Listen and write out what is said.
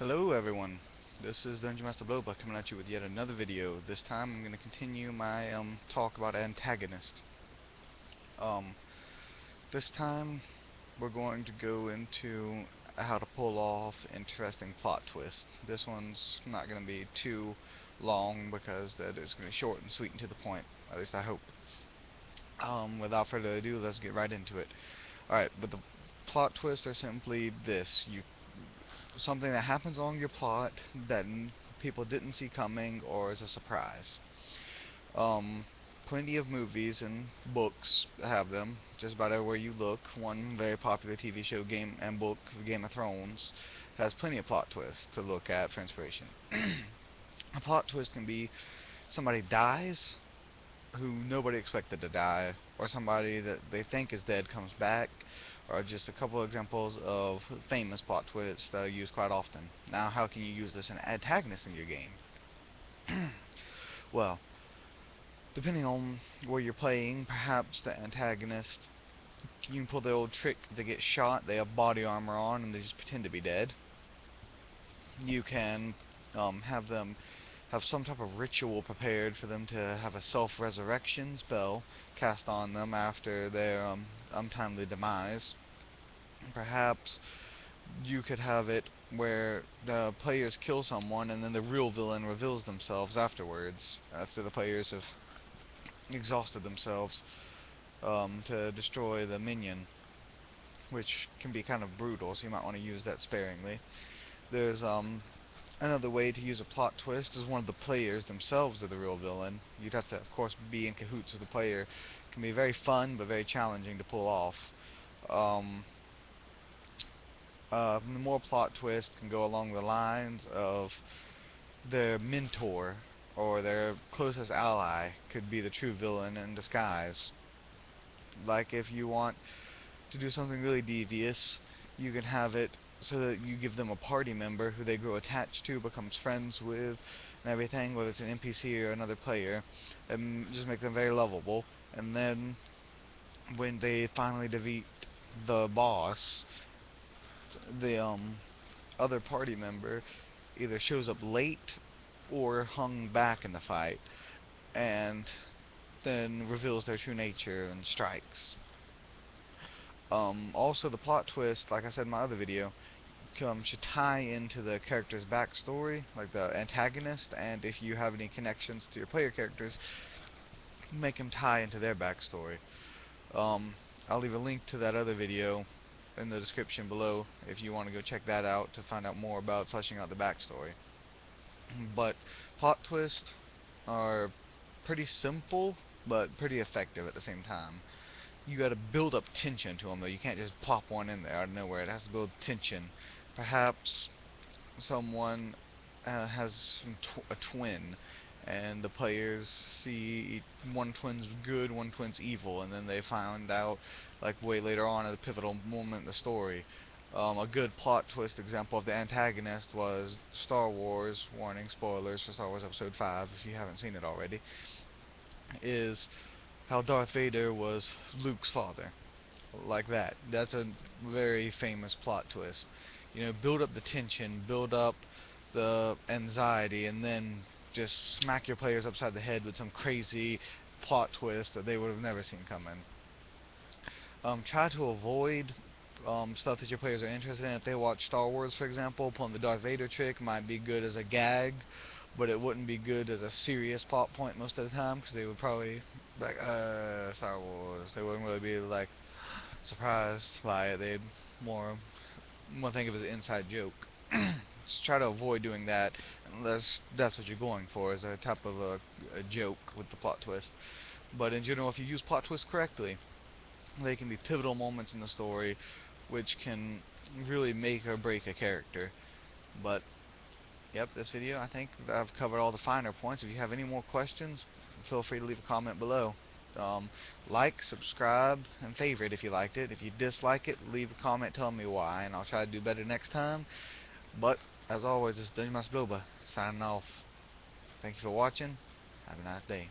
Hello everyone, this is Dungeon Master Boba coming at you with yet another video. This time I'm going to continue my talk about Antagonist. Um, this time we're going to go into how to pull off interesting plot twists. This one's not going to be too long because that is going to be short and sweet and to the point, at least I hope. Without further ado, let's get right into it. Alright, but the plot twists are simply this. Something that happens along your plot that people didn't see coming or is a surprise. Plenty of movies and books have them, just about everywhere you look. One very popular TV show game and book, Game of Thrones, has plenty of plot twists to look at for inspiration. A plot twist can be somebody dies who nobody expected to die, or somebody that they think is dead comes back, or just a couple of examples of famous plot twists that are used quite often. Now, how can you use this in Antagonist in your game? Well, depending on where you're playing, perhaps the antagonist, you can pull the old trick. They get shot, they have body armor on, and they just pretend to be dead. You can have them have some type of ritual prepared for them to have a self-resurrection spell cast on them after their untimely demise. Perhaps you could have it where the players kill someone and then the real villain reveals themselves afterwards, after the players have exhausted themselves to destroy the minion, which can be kind of brutal, so you might want to use that sparingly. There's another way to use a plot twist is one of the players themselves are the real villain. You'd have to, of course, be in cahoots with the player. It can be very fun, but very challenging to pull off. The more plot twist can go along the lines of their mentor or their closest ally could be the true villain in disguise. Like if you want to do something really devious, you can have it so that you give them a party member who they grow attached to, becomes friends with, and everything, whether it's an NPC or another player, and just make them very lovable. And then, when they finally defeat the boss, the other party member either shows up late or hung back in the fight, and then reveals their true nature and strikes. Also, the plot twist, like I said in my other video, should tie into the character's backstory, like the antagonist, and if you have any connections to your player characters, make them tie into their backstory. I'll leave a link to that other video in the description below if you want to go check that out to find out more about fleshing out the backstory. But plot twists are pretty simple, but pretty effective at the same time. You gotta build up tension to them, though. You can't just pop one in there out of nowhere. It has to build tension. Perhaps someone has a twin, and the players see one twin's good, one twin's evil, and then they find out, like, way later on at a pivotal moment in the story. A good plot twist example of the antagonist was Star Wars, warning, spoilers for Star Wars Episode 5 if you haven't seen it already, is how Darth Vader was Luke's father. Like that. That's a very famous plot twist. You know, build up the tension, build up the anxiety, and then just smack your players upside the head with some crazy plot twist that they would have never seen coming. Try to avoid stuff that your players are interested in. If they watch Star Wars, for example, pulling the Darth Vader trick might be good as a gag, but it wouldn't be good as a serious plot point most of the time, because they would probably be like, Star Wars. They wouldn't really be like surprised by it. They'd more think of it as an inside joke. Just try to avoid doing that unless that's what you're going for, is a type of a joke with the plot twist. But in general, if you use plot twists correctly, they can be pivotal moments in the story which can really make or break a character. But yep, this video, I think I've covered all the finer points. If you have any more questions, feel free to leave a comment below. Like, subscribe, and favorite if you liked it. If you dislike it, leave a comment telling me why, and I'll try to do better next time. But, as always, this is Dungeon Master Boba, signing off. Thank you for watching. Have a nice day.